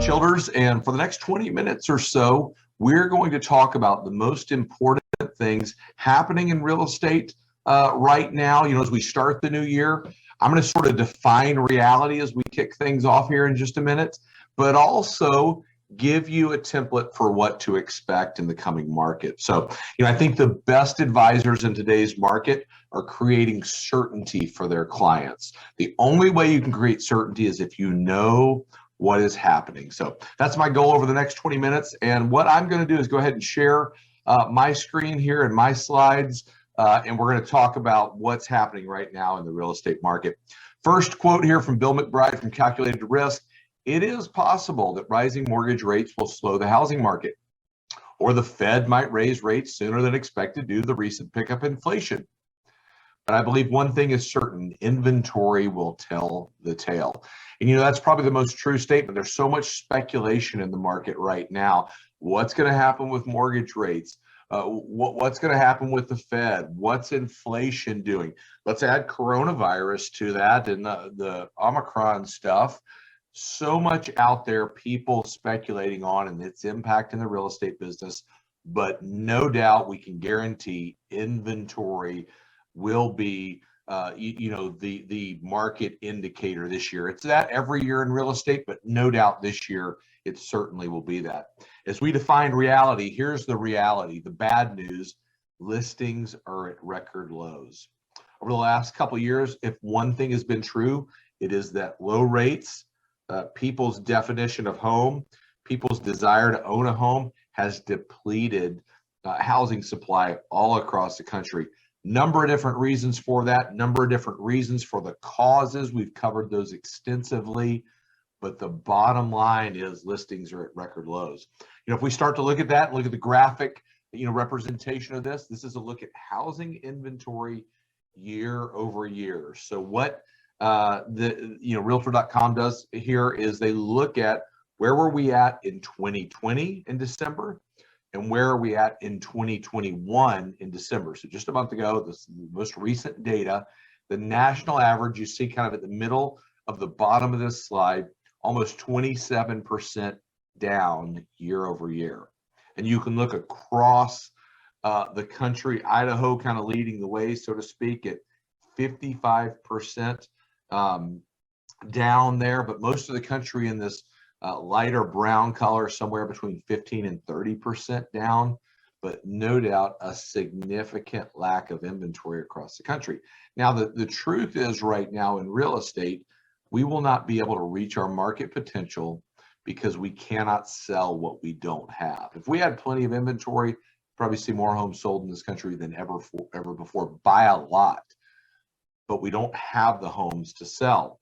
Childers, and for the next 20 minutes or so, we're going to talk about the most important things happening in real estate right now. As we start the new year, I'm going to sort of define reality as we kick things off here in just a minute, but also give you a template for what to expect in the coming market. So, I think the best advisors in today's market are creating certainty for their clients. The only way you can create certainty is if you know what is happening. So that's my goal over the next 20 minutes. And what I'm going to do is go ahead and share my screen here and my slides, and we're going to talk about what's happening right now in the real estate market. First quote here from Bill McBride from Calculated Risk. It is possible that rising mortgage rates will slow the housing market, or the Fed might raise rates sooner than expected due to the recent pickup in inflation. But I believe one thing is certain: inventory will tell the tale. And that's probably the most true statement. There's so much speculation in the market right now. What's going to happen with mortgage rates? What's going to happen with the Fed? What's inflation doing? Let's add coronavirus to that and the Omicron stuff. So much out there, people speculating on and its impact in the real estate business. But no doubt we can guarantee inventory will be the market indicator this year. It's that every year in real estate, but no doubt this year it certainly will be that. As we define reality, here's the reality. The bad news: listings are at record lows. Over the last couple of years, if one thing has been true, it is that low rates, people's definition of home, people's desire to own a home has depleted housing supply all across the country. Number of different reasons for that, number of different reasons for the causes. We've covered those extensively, but the bottom line is listings are at record lows. If we start to look at that, look at the graphic, representation of this is a look at housing inventory year over year. So what Realtor.com does here is they look at where were we at in 2020 in December, and where are we at in 2021 in December? So just a month ago, this is the most recent data. The national average, you see kind of at the middle of the bottom of this slide, almost 27% down year over year. And you can look across the country, Idaho kind of leading the way, so to speak, at 55% down there, but most of the country in this lighter brown color, somewhere between 15 and 30% down, but no doubt a significant lack of inventory across the country. Now, the truth is right now in real estate, we will not be able to reach our market potential because we cannot sell what we don't have. If we had plenty of inventory, probably see more homes sold in this country than ever before, by a lot, but we don't have the homes to sell.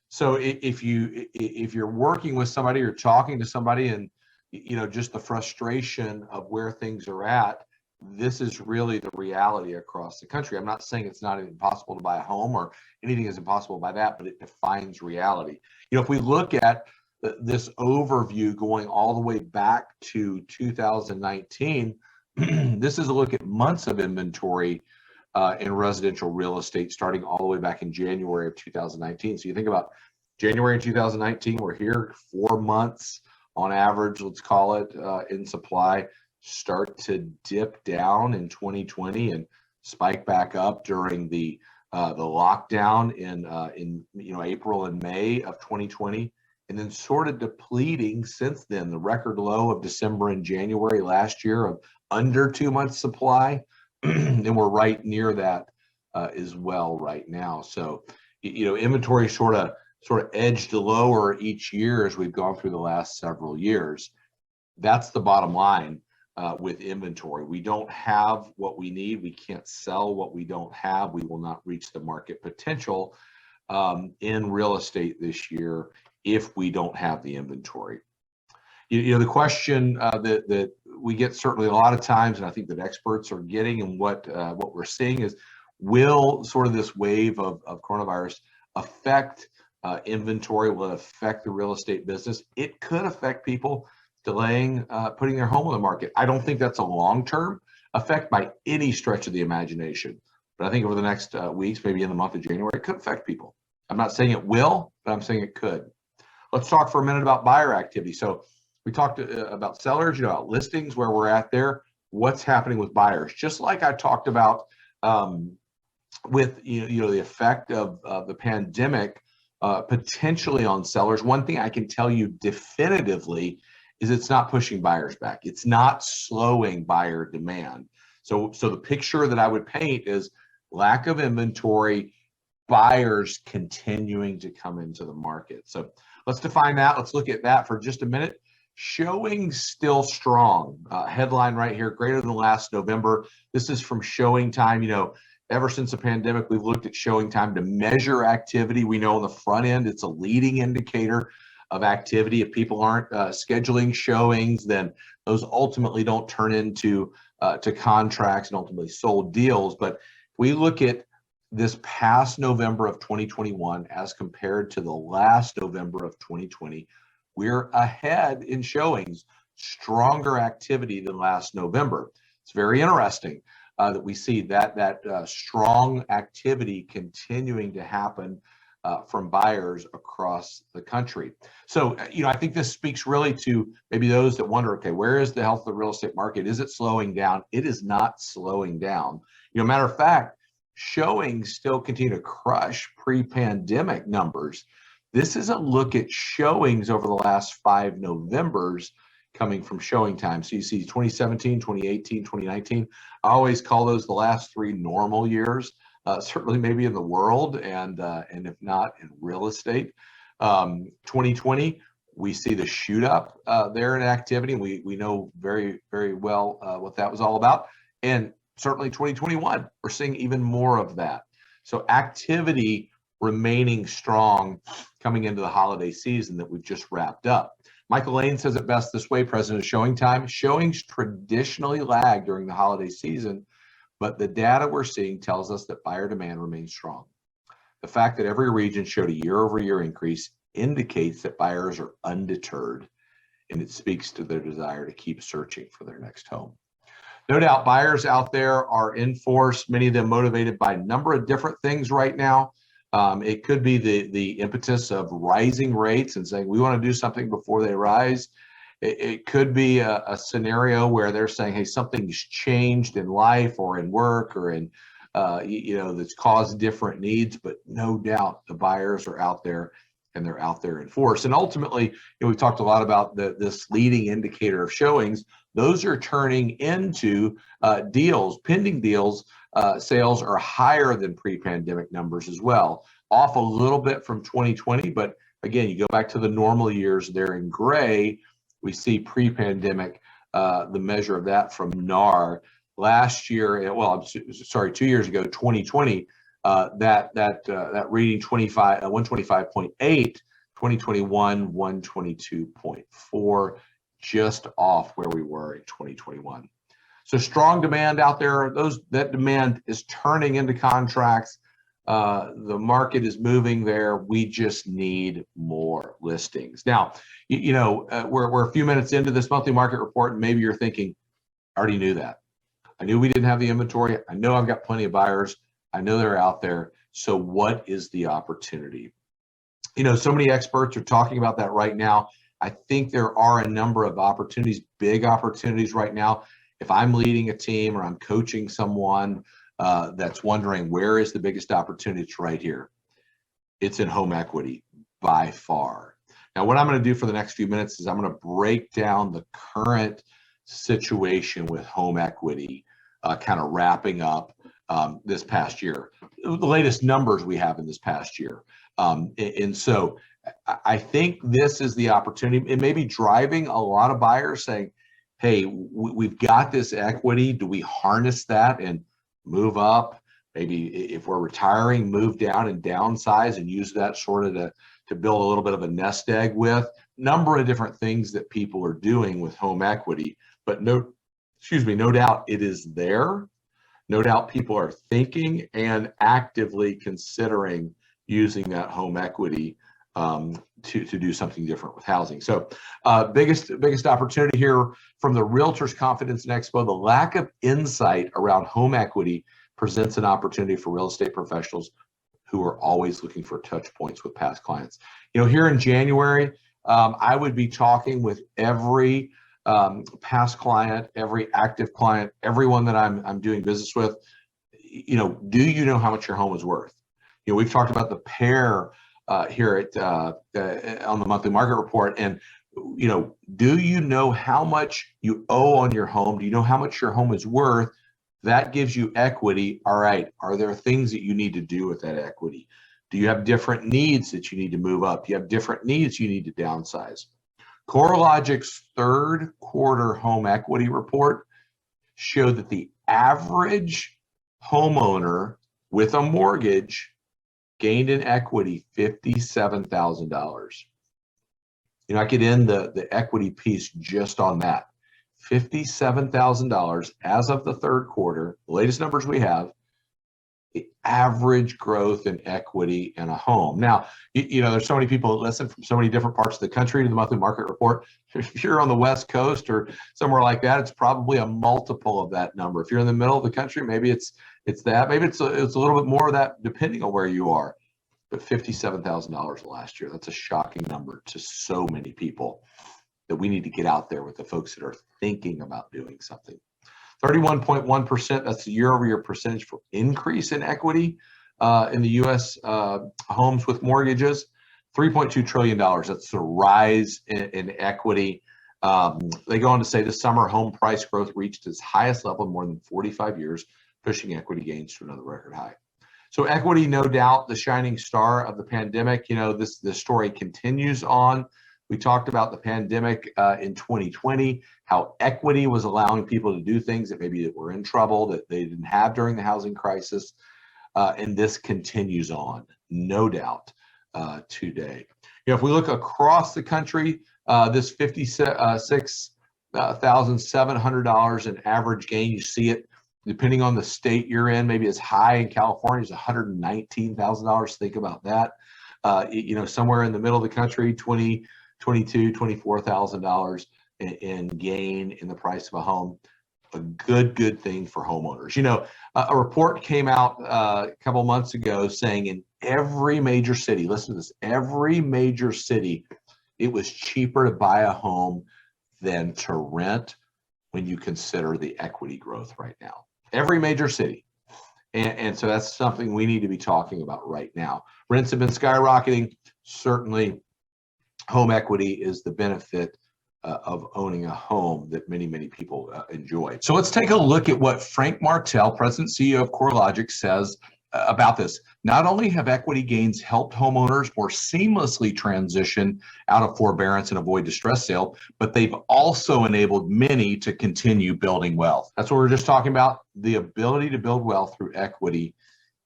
So if you're working with somebody or talking to somebody and just the frustration of where things are at, this is really the reality across the country. I'm not saying it's not impossible to buy a home or anything is impossible by that, but it defines reality. If we look at this overview going all the way back to 2019, this is a look at months of inventory in residential real estate starting all the way back in January of 2019. So you think about January of 2019, we're here 4 months on average, let's call it, in supply, start to dip down in 2020 and spike back up during the lockdown in April and May of 2020, and then sort of depleting since then. The record low of December and January last year of under 2 months supply. And we're right near that as well right now. So, inventory sort of edged lower each year as we've gone through the last several years. That's the bottom line with inventory. We don't have what we need. We can't sell what we don't have. We will not reach the market potential in real estate this year if we don't have the inventory. The question that we get certainly a lot of times, and I think that experts are getting, and what we're seeing is, will sort of this wave of coronavirus affect inventory? Will it affect the real estate business? It could affect people delaying putting their home on the market. I don't think that's a long-term effect by any stretch of the imagination, but I think over the next weeks, maybe in the month of January, it could affect people. I'm not saying it will, but I'm saying it could. Let's talk for a minute about buyer activity. So we talked about sellers, about listings, where we're at there. What's happening with buyers? Just like I talked about with the effect of the pandemic potentially on sellers. One thing I can tell you definitively is it's not pushing buyers back. It's not slowing buyer demand. So the picture that I would paint is lack of inventory, buyers continuing to come into the market. So let's define that. Let's look at that for just a minute. Showing still strong. Headline right here, greater than last November. This is from Showing Time. Ever since the pandemic, we've looked at Showing Time to measure activity. We know on the front end, it's a leading indicator of activity. If people aren't scheduling showings, then those ultimately don't turn into to contracts and ultimately sold deals. But we look at this past November of 2021 as compared to the last November of 2020, we're ahead in showings, stronger activity than last November. It's very interesting that we see that strong activity continuing to happen from buyers across the country. So, I think this speaks really to maybe those that wonder, okay, where is the health of the real estate market? Is it slowing down? It is not slowing down. Matter of fact, showings still continue to crush pre-pandemic numbers. This is a look at showings over the last 5 Novembers coming from Showing Time. So you see 2017, 2018, 2019. I always call those the last 3 normal years, certainly maybe in the world and if not in real estate. 2020, we see the shoot up there in activity. We know very, very well what that was all about. And certainly 2021, we're seeing even more of that. So activity remaining strong coming into the holiday season that we've just wrapped up. Michael Lane says it best this way, president of Showing Time. Showings traditionally lag during the holiday season, but the data we're seeing tells us that buyer demand remains strong. The fact that every region showed a year-over-year increase indicates that buyers are undeterred, and it speaks to their desire to keep searching for their next home. No doubt buyers out there are in force, many of them motivated by a number of different things right now. It could be the impetus of rising rates and saying, we want to do something before they rise. It could be a scenario where they're saying, hey, something's changed in life or in work or in, that's caused different needs, but no doubt the buyers are out there and they're out there in force. And ultimately, we've talked a lot about this leading indicator of showings. Those are turning into deals, pending deals. Sales are higher than pre-pandemic numbers as well, off a little bit from 2020. But again, you go back to the normal years there in gray, we see pre-pandemic, the measure of that from NAR. Last year, 2 years ago, 2020, that reading 125.8, 2021, 122.4, just off where we were in 2021. So strong demand out there. That demand is turning into contracts. The market is moving there. We just need more listings. Now, we're a few minutes into this monthly market report, and maybe you're thinking, I already knew that. I knew we didn't have the inventory. I know I've got plenty of buyers. I know they're out there. So what is the opportunity? So many experts are talking about that right now. I think there are a number of opportunities, big opportunities right now. If I'm leading a team or I'm coaching someone that's wondering where is the biggest opportunity, it's right here. It's in home equity by far. Now, what I'm going to do for the next few minutes is I'm going to break down the current situation with home equity, kind of wrapping up this past year, the latest numbers we have in this past year. And so I think this is the opportunity. It may be driving a lot of buyers saying, hey, we've got this equity. Do we harness that and move up? Maybe if we're retiring, move down and downsize and use that sort of to build a little bit of a nest egg with. Number of different things that people are doing with home equity, but no doubt it is there. No doubt people are thinking and actively considering using that home equity to do something different with housing. So biggest opportunity here from the Realtors Confidence and Expo, the lack of insight around home equity presents an opportunity for real estate professionals who are always looking for touch points with past clients. Here in January, I would be talking with every past client, every active client, everyone that I'm doing business with. Do you know how much your home is worth? We've talked about the pair here at on the monthly market report, and do you know how much you owe on your home? Do you know how much your home is worth? That gives you equity. All right, are there things that you need to do with that equity? Do you have different needs that you need to move up? Do you have different needs you need to downsize? CoreLogic's third quarter home equity report showed that the average homeowner with a mortgage gained in equity $57,000. I could end the equity piece just on that. $57,000 as of the third quarter, the latest numbers we have, the average growth in equity in a home. Now, there's so many people that listen from so many different parts of the country to the monthly market report. If you're on the West Coast or somewhere like that, it's probably a multiple of that number. If you're in the middle of the country, maybe it's that. Maybe it's a little bit more of that, depending on where you are. But $57,000 last year, that's a shocking number to so many people that we need to get out there with the folks that are thinking about doing something. 31.1%, that's the year-over-year percentage for increase in equity in the U.S. Homes with mortgages. $3.2 trillion, that's the rise in equity. They go on to say the summer home price growth reached its highest level in more than 45 years, pushing equity gains to another record high. So equity, no doubt, the shining star of the pandemic. This story continues on. We talked about the pandemic in 2020, how equity was allowing people to do things that maybe were in trouble that they didn't have during the housing crisis. And this continues on, no doubt, today. If we look across the country, this $56,700 in average gain, you see it depending on the state you're in, maybe as high in California as $119,000. Think about that. Somewhere in the middle of the country, $24,000 in gain in the price of a home. A good thing for homeowners. A report came out a couple months ago saying in every major city, listen to this, every major city, it was cheaper to buy a home than to rent when you consider the equity growth right now. Every major city. And so that's something we need to be talking about right now. Rents have been skyrocketing. Certainly, home equity is the benefit of owning a home that many people enjoy. So let's take a look at what Frank Martell, President and CEO of CoreLogic, says about this. Not only have equity gains helped homeowners more seamlessly transition out of forbearance and avoid distress sale, but they've also enabled many to continue building wealth. That's what we were just talking about. The ability to build wealth through equity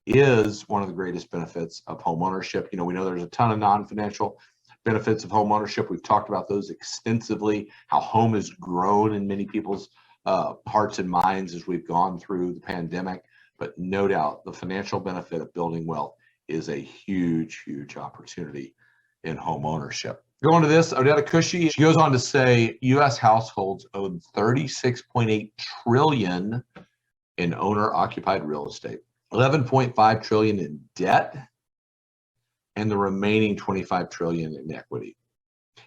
is one of the greatest benefits of homeownership. We know there's a ton of non-financial benefits of homeownership. We've talked about those extensively, how home has grown in many people's hearts and minds as we've gone through the pandemic. But no doubt, the financial benefit of building wealth is a huge opportunity in home ownership. Going to this, Odetta Cushy, she goes on to say U.S. households own $36.8 trillion in owner-occupied real estate, $11.5 trillion in debt, and the remaining $25 trillion in equity.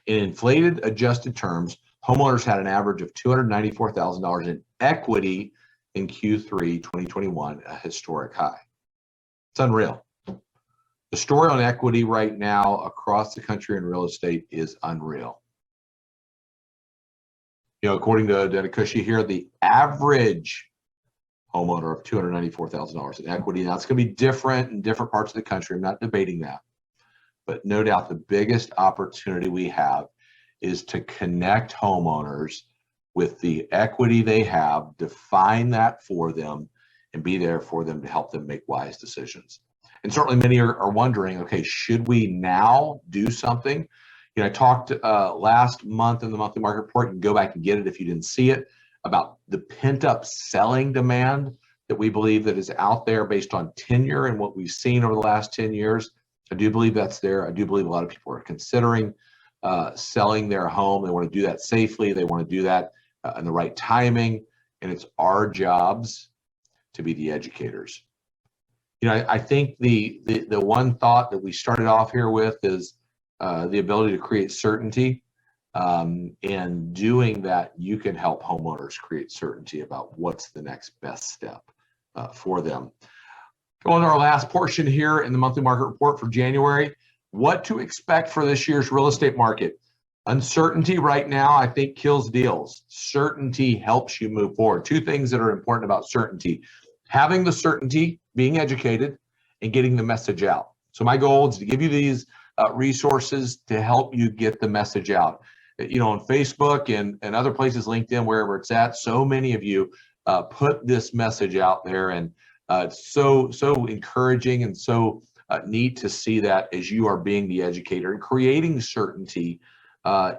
In inflated adjusted terms, homeowners had an average of $294,000 in equity in Q3 2021, a historic high. It's unreal. The story on equity right now across the country in real estate is unreal. According to Odetta Cushy here, the average homeowner of $294,000 in equity. Now, it's going to be different in different parts of the country. I'm not debating that. But no doubt the biggest opportunity we have is to connect homeowners with the equity they have, define that for them, and be there for them to help them make wise decisions. And certainly many are wondering, okay, should we now do something? I talked last month in the monthly market report, you can go back and get it if you didn't see it, about the pent-up selling demand that we believe that is out there based on tenure and what we've seen over the last 10 years. I do believe that's there. I do believe a lot of people are considering selling their home. They want to do that safely. They want to do that in the right timing. And it's our jobs to be the educators. I think the one thought that we started off here with is the ability to create certainty. And doing that, you can help homeowners create certainty about what's the next best step for them. Going to our last portion here in the monthly market report for January, what to expect for this year's real estate market. Uncertainty right now, I think, kills deals. Certainty helps you move forward. Two things that are important about certainty: having the certainty, being educated, and getting the message out. So my goal is to give you these resources to help you get the message out. On Facebook and other places, LinkedIn, wherever it's at, so many of you put this message out there, and it's so encouraging and so neat to see that as you are being the educator and creating certainty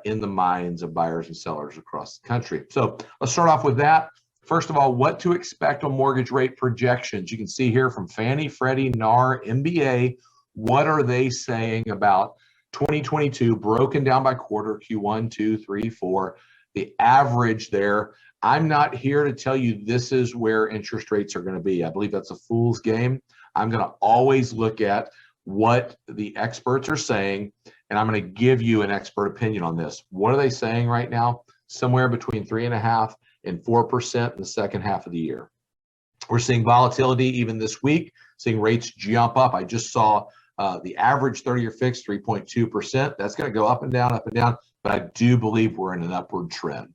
in the minds of buyers and sellers across the country. So let's start off with that. First of all, what to expect on mortgage rate projections. You can see here from Fannie, Freddie, NAR, MBA, what are they saying about 2022 broken down by quarter, Q1, 2, 3, 4, the average there. I'm not here to tell you this is where interest rates are going to be. I believe that's a fool's game. I'm going to always look at what the experts are saying, and I'm going to give you an expert opinion on this. What are they saying right now? Somewhere between 3.5% and 4% in the second half of the year. We're seeing volatility even this week, seeing rates jump up. I just saw the average 30-year fixed 3.2%. That's going to go up and down, but I do believe we're in an upward trend.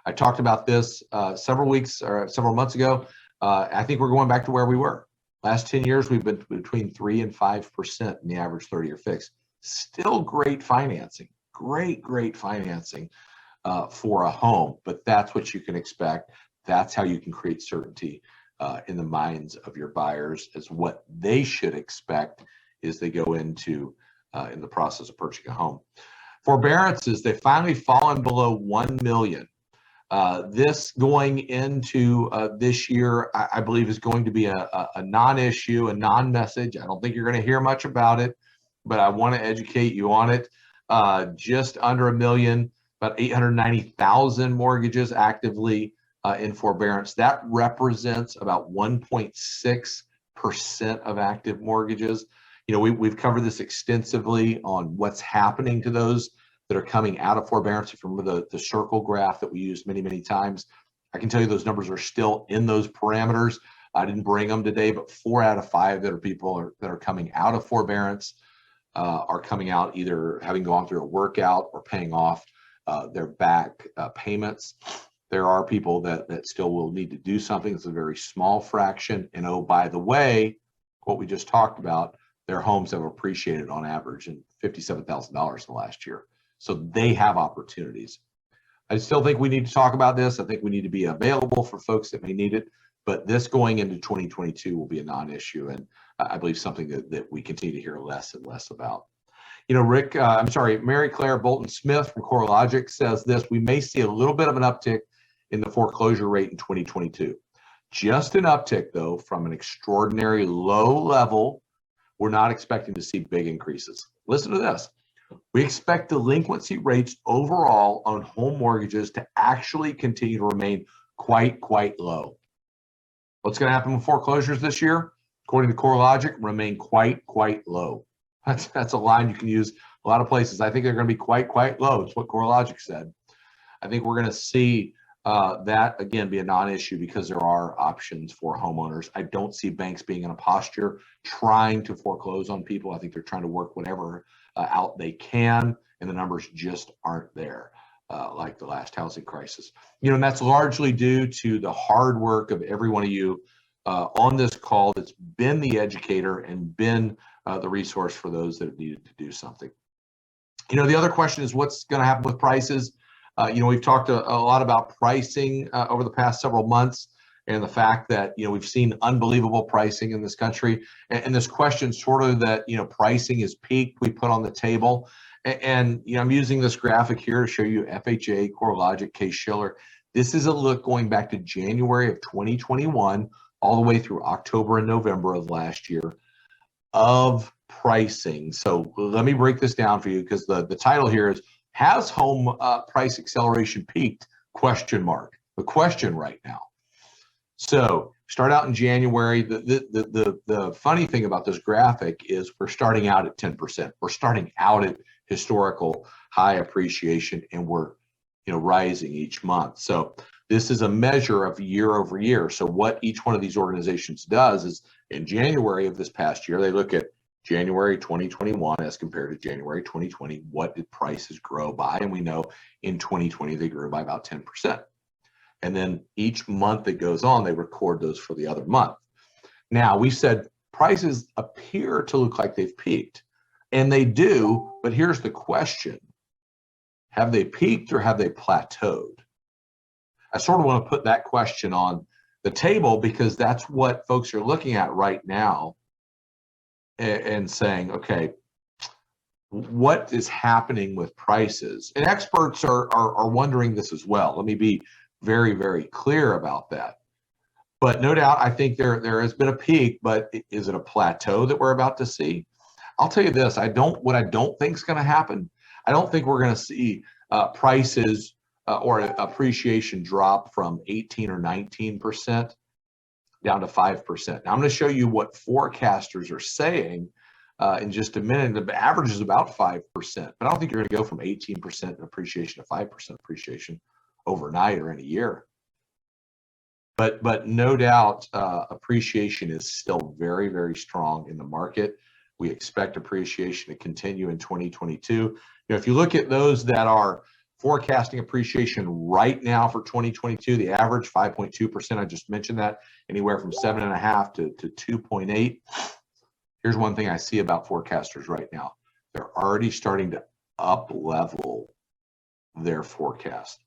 I talked about this several months ago. I think we're going back to where we were. Last 10 years, we've been between 3 and 5% in the average 30-year fixed. Still great financing, great financing for a home, but that's what you can expect. That's how you can create certainty in the minds of your buyers as what they should expect as they go into in the process of purchasing a home. Forbearances, they've finally fallen below 1 million. This going into this year, I believe, is going to be a non-issue, a non-message. I don't think you're going to hear much about it, but I want to educate you on it. Just under 1 million, about 890,000 mortgages actively in forbearance. That represents about 1.6% of active mortgages. We've covered this extensively on what's happening to those that are coming out of forbearance. If you remember the circle graph that we used many times, I can tell you those numbers are still in those parameters. I didn't bring them today, but 4 out of 5 that are coming out of forbearance are coming out either having gone through a workout or paying off their back payments. There are people that still will need to do something. It's a very small fraction. And oh, by the way, what we just talked about, their homes have appreciated on average in $57,000 in the last year. So they have opportunities. I still think we need to talk about this. I think we need to be available for folks that may need it. But this going into 2022 will be a non-issue. And I believe something that we continue to hear less and less about. Mary Claire Bolton Smith from CoreLogic says this: we may see a little bit of an uptick in the foreclosure rate in 2022. Just an uptick, though, from an extraordinary low level. We're not expecting to see big increases. Listen to this. We expect delinquency rates overall on home mortgages to actually continue to remain quite low. What's going to happen with foreclosures this year? According to CoreLogic, remain quite low. That's a line you can use a lot of places. I think they're going to be quite low. It's what CoreLogic said. I think we're going to see that, again, be a non-issue because there are options for homeowners. I don't see banks being in a posture trying to foreclose on people. I think they're trying to work whatever out they can, and the numbers just aren't there like the last housing crisis. And that's largely due to the hard work of every one of you on this call that's been the educator and been the resource for those that have needed to do something. The other question is what's going to happen with prices. We've talked a lot about pricing over the past several months and the fact that, we've seen unbelievable pricing in this country. And this question sort of that, pricing is peaked, we put on the table. And I'm using this graphic here to show you FHA, CoreLogic, Case-Shiller. This is a look going back to January of 2021 all the way through October and November of last year of pricing. So let me break this down for you because the title here is, has home price acceleration peaked? ? The question right now. So Start out in January. The funny thing about this graphic is we're starting out at 10%. We're starting out at historical high appreciation, and we're rising each month. So this is a measure of year over year. So what each one of these organizations does is in January of this past year, they look at January 2021 as compared to January 2020. What did prices grow by? And we know in 2020 they grew by about 10%. And then each month that goes on, they record those for the other month. Now, we said prices appear to look like they've peaked, and they do, but here's the question. Have they peaked or have they plateaued? I sort of want to put that question on the table because that's what folks are looking at right now and saying, okay, what is happening with prices? And experts are wondering this as well. Let me be very, very clear about that. But no doubt, I think there has been a peak, but is it a plateau that we're about to see? I'll tell you this, what I don't think is going to happen, I don't think we're going to see prices or appreciation drop from 18 or 19% down to 5%. Now I'm going to show you what forecasters are saying in just a minute. The average is about 5%, but I don't think you're going to go from 18% appreciation to 5% appreciation overnight or in a year. But no doubt appreciation is still very, very strong in the market. We expect appreciation to continue in 2022. If you look at those that are forecasting appreciation right now for 2022, the average 5.2%, I just mentioned that, anywhere from 7.5 to 2.8. Here's one thing I see about forecasters right now. They're already starting to up level their forecast.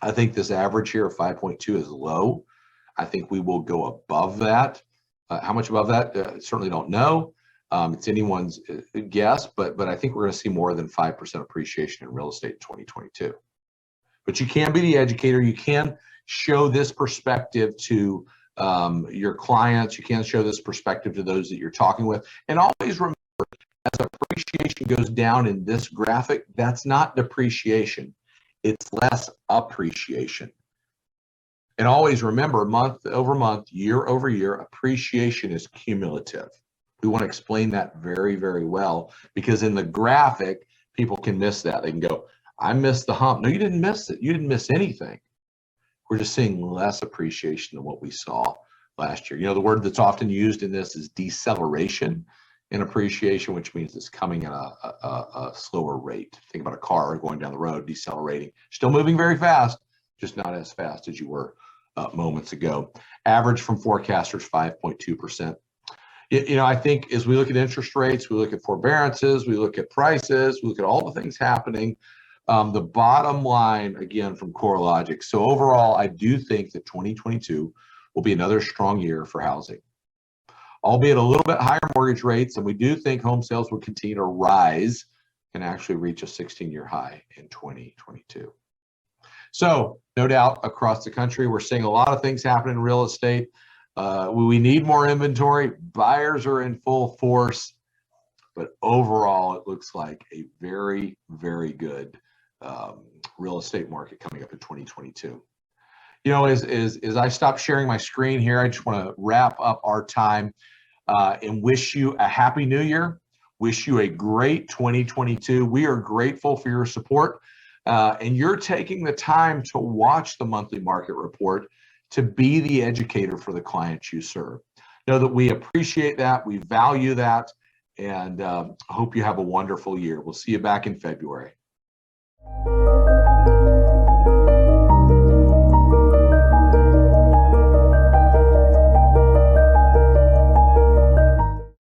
I think this average here of 5.2 is low. I think we will go above that. How much above that? Certainly don't know. It's anyone's guess, but I think we're going to see more than 5% appreciation in real estate in 2022. But you can be the educator. You can show this perspective to your clients. You can show this perspective to those that you're talking with. And always remember, as appreciation goes down in this graphic, that's not depreciation. It's less appreciation. And always remember, month over month, year over year, appreciation is cumulative. We want to explain that very, very well, because in the graphic, people can miss that. They can go, I missed the hump. No, you didn't miss it. You didn't miss anything. We're just seeing less appreciation than what we saw last year. The word that's often used in this is deceleration in appreciation, which means it's coming at a slower rate. Think about a car going down the road, decelerating, still moving very fast, just not as fast as you were moments ago. Average from forecasters, 5.2%. I think as we look at interest rates, we look at forbearances, we look at prices, we look at all the things happening. The bottom line, again, from CoreLogic. So overall, I do think that 2022 will be another strong year for housing, albeit a little bit higher mortgage rates. And we do think home sales will continue to rise and actually reach a 16-year high in 2022. So no doubt across the country, we're seeing a lot of things happen in real estate. We need more inventory. Buyers are in full force, but overall, it looks like a very, very good real estate market coming up in 2022. As I stop sharing my screen here, I just want to wrap up our time and wish you a happy new year. Wish you a great 2022. We are grateful for your support, and you're taking the time to watch the monthly market report to be the educator for the clients you serve. Know that we appreciate that, we value that, and hope you have a wonderful year. We'll see you back in February.